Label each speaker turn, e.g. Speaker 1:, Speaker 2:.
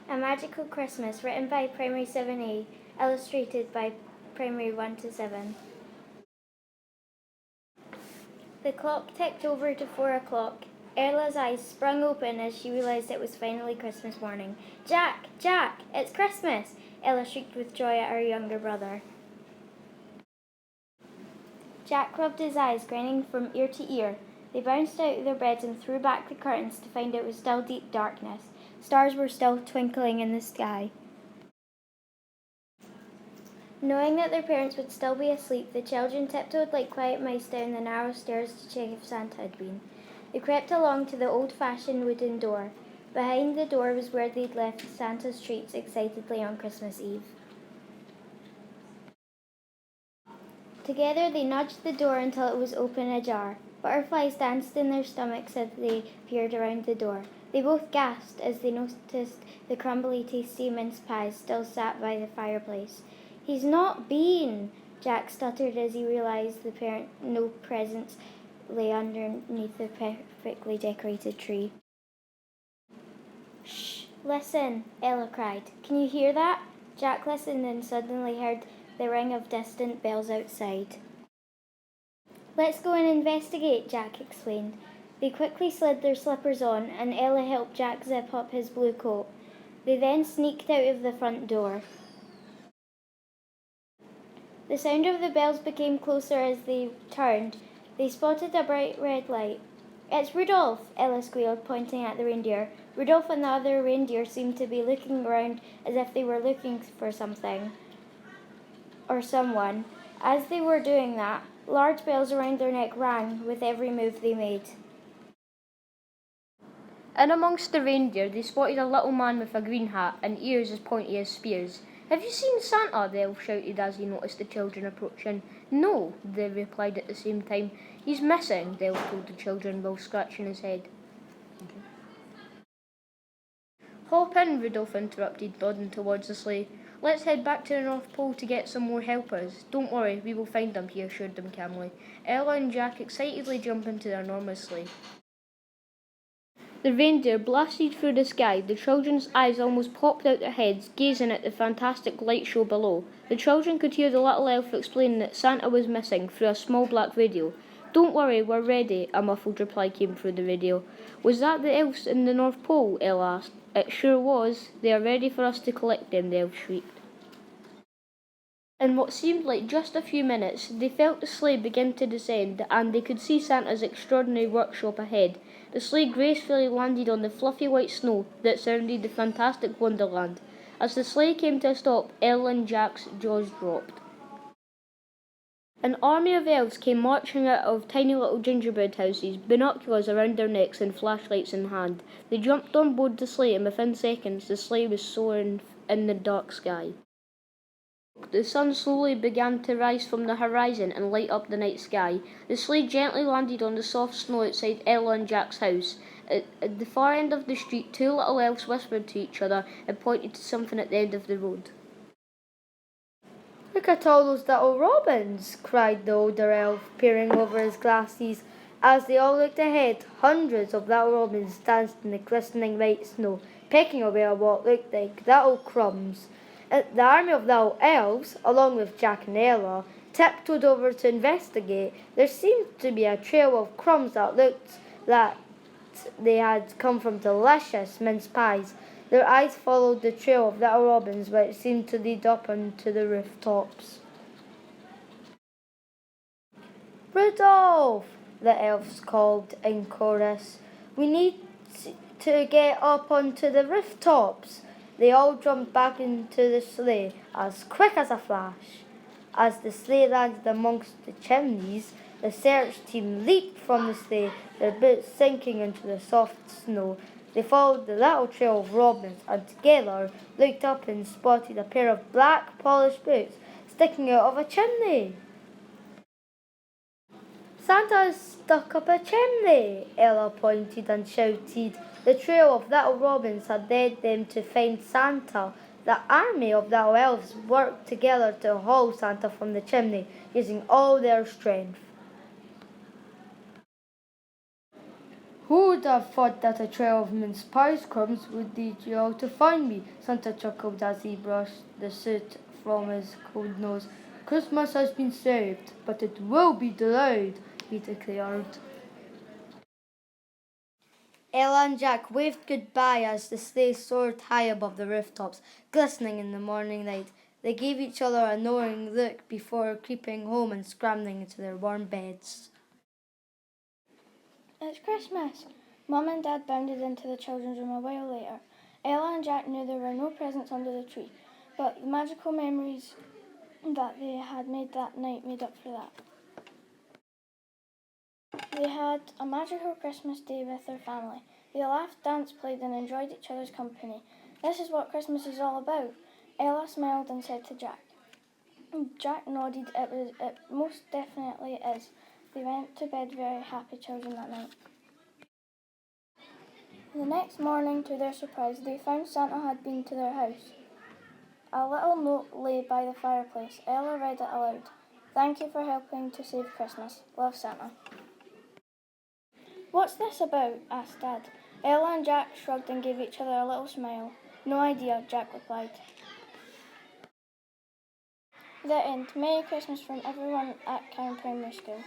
Speaker 1: A Magical Christmas, written by Primary 7A, illustrated by Primary 1 to 7. The clock ticked over to 4 o'clock. Ella's eyes sprung open as she realised it was finally Christmas morning. Jack! Jack! It's Christmas! Ella shrieked with joy at her younger brother. Jack rubbed his eyes, grinning from ear to ear. They bounced out of their beds and threw back the curtains to find it was still deep darkness. Stars were still twinkling in the sky. Knowing that their parents would still be asleep, the children tiptoed like quiet mice down the narrow stairs to check if Santa had been. They crept along to the old-fashioned wooden door. Behind the door was where they'd left Santa's treats excitedly on Christmas Eve. Together they nudged the door until it was open ajar. Butterflies danced in their stomachs as they peered around the door. They both gasped as they noticed the crumbly, tasty mince pies still sat by the fireplace. "He's not been," Jack stuttered as he realised no presents lay underneath the perfectly decorated tree. "Shh, listen," Ella cried. "Can you hear that?" Jack listened and suddenly heard the ring of distant bells outside. "Let's go and investigate," Jack explained. They quickly slid their slippers on, and Ella helped Jack zip up his blue coat. They then sneaked out of the front door. The sound of the bells became closer as they turned. They spotted a bright red light. "It's Rudolph," Ella squealed, pointing at the reindeer. Rudolph and the other reindeer seemed to be looking around as if they were looking for something or someone. As they were doing that, large bells around their neck rang with every move they made.
Speaker 2: In amongst the reindeer, they spotted a little man with a green hat and ears as pointy as spears. "Have you seen Santa?" the elf shouted as he noticed the children approaching. "No," they replied at the same time. "He's missing," the elf told the children while scratching his head. "Hop in," Rudolph interrupted, nodding towards the sleigh. "Let's head back to the North Pole to get some more helpers." "Don't worry, we will find them," he assured them calmly. Ella and Jack excitedly jumped into their enormous sleigh. The reindeer blasted through the sky. The children's eyes almost popped out their heads, gazing at the fantastic light show below. The children could hear the little elf explain that Santa was missing through a small black radio. "Don't worry, we're ready," a muffled reply came through the radio. "Was that the elves in the North Pole?" Ella asked. "It sure was. They are ready for us to collect them," the elf shrieked. In what seemed like just a few minutes, they felt the sleigh begin to descend, and they could see Santa's extraordinary workshop ahead. The sleigh gracefully landed on the fluffy white snow that surrounded the fantastic wonderland. As the sleigh came to a stop, Ella and Jack's jaws dropped. An army of elves came marching out of tiny little gingerbread houses, binoculars around their necks and flashlights in hand. They jumped on board the sleigh, and within seconds the sleigh was soaring in the dark sky. The sun slowly began to rise from the horizon and light up the night sky. The sleigh gently landed on the soft snow outside Ella and Jack's house. At the far end of the street, two little elves whispered to each other and pointed to something at the end of the road.
Speaker 3: "Look at all those little robins," cried the older elf, peering over his glasses. As they all looked ahead, hundreds of little robins danced in the glistening white snow, pecking away at what looked like little crumbs. The army of little elves, along with Jack and Ella, tiptoed over to investigate. There seemed to be a trail of crumbs that looked like they had come from delicious mince pies. Their eyes followed the trail of little robins, which seemed to lead up onto the rooftops. "Rudolph!" the elves called in chorus. "We need to get up onto the rooftops." They all jumped back into the sleigh as quick as a flash. As the sleigh landed amongst the chimneys, the search team leaped from the sleigh, their boots sinking into the soft snow. They followed the little trail of robins and together looked up and spotted a pair of black polished boots sticking out of a chimney. "Santa's stuck up a chimney!" Ella pointed and shouted. The trail of little robins had led them to find Santa. The army of little elves worked together to haul Santa from the chimney, using all their strength. Who would have thought that a trail of mince pies crumbs would lead you all to find me? Santa chuckled as he brushed the soot from his cold nose. Christmas has been saved, but it will be delayed, he declared. Ella and Jack waved goodbye as the sleigh soared high above the rooftops, glistening in the morning light. They gave each other a knowing look before creeping home and scrambling into their warm beds.
Speaker 1: It's Christmas! Mum and Dad bounded into the children's room a while later. Ella and Jack knew there were no presents under the tree, but the magical memories that they had made that night made up for that. They had a magical Christmas day with their family. They laughed, danced, played, and enjoyed each other's company. This is what Christmas is all about, Ella smiled and said to Jack. Jack nodded. It most definitely is. They went to bed very happy children that night. The next morning, to their surprise, they found Santa had been to their house. A little note lay by the fireplace. Ella read it aloud. Thank you for helping to save Christmas. Love, Santa. What's this about? Asked Dad. Ella and Jack shrugged and gave each other a little smile. No idea, Jack replied. The end. Merry Christmas from everyone at Carron Primary School.